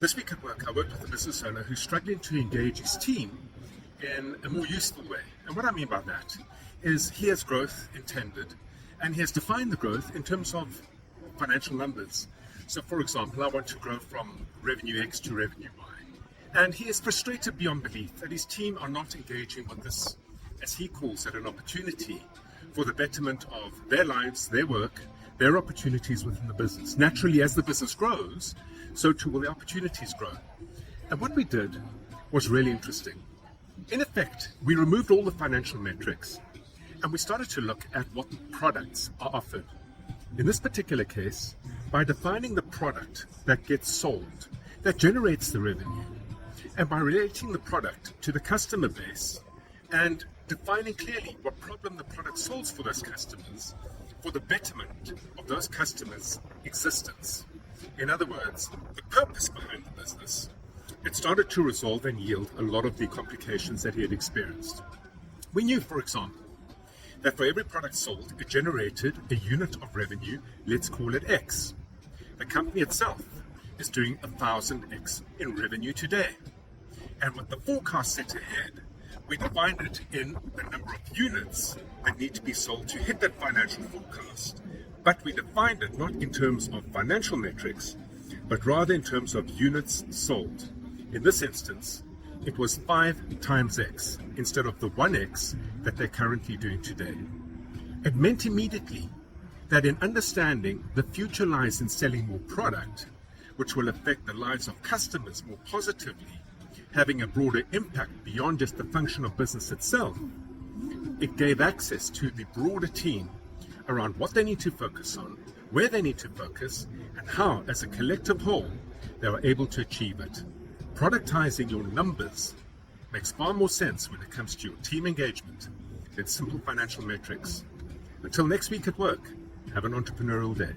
This week at work, I worked with a business owner who's struggling to engage his team in a more useful way. And what I mean by that is he has growth intended, and he has defined the growth in terms of financial numbers. So, for example, I want to grow from revenue X to revenue Y. And he is frustrated beyond belief that his team are not engaging with this, as he calls it, an opportunity for the betterment of their lives, their work, their opportunities within the business. Naturally, as the business grows, so too will the opportunities grow. And what we did was really interesting. In effect, we removed all the financial metrics and we started to look at what products are offered. In this particular case, by defining the product that gets sold, that generates the revenue, and by relating the product to the customer base and defining clearly what problem the product solves for those customers, for the betterment of those customers' existence. In other words, the purpose behind the business, it started to resolve and yield a lot of the complications that he had experienced. We knew, for example, that for every product sold, it generated a unit of revenue, let's call it X. The company itself is doing 1,000X in revenue today. And with the forecast set ahead, we defined it in the number of units that need to be sold to hit that financial forecast. But we defined it not in terms of financial metrics, but rather in terms of units sold. In this instance, it was 5 times X instead of the 1X that they're currently doing today. It meant immediately that in understanding the future lies in selling more product, which will affect the lives of customers more positively, having a broader impact beyond just the function of business itself, it gave access to the broader team around what they need to focus on, where they need to focus, and how, as a collective whole, they were able to achieve it. Productizing your numbers makes far more sense when it comes to your team engagement than simple financial metrics. Until next week at work, have an entrepreneurial day.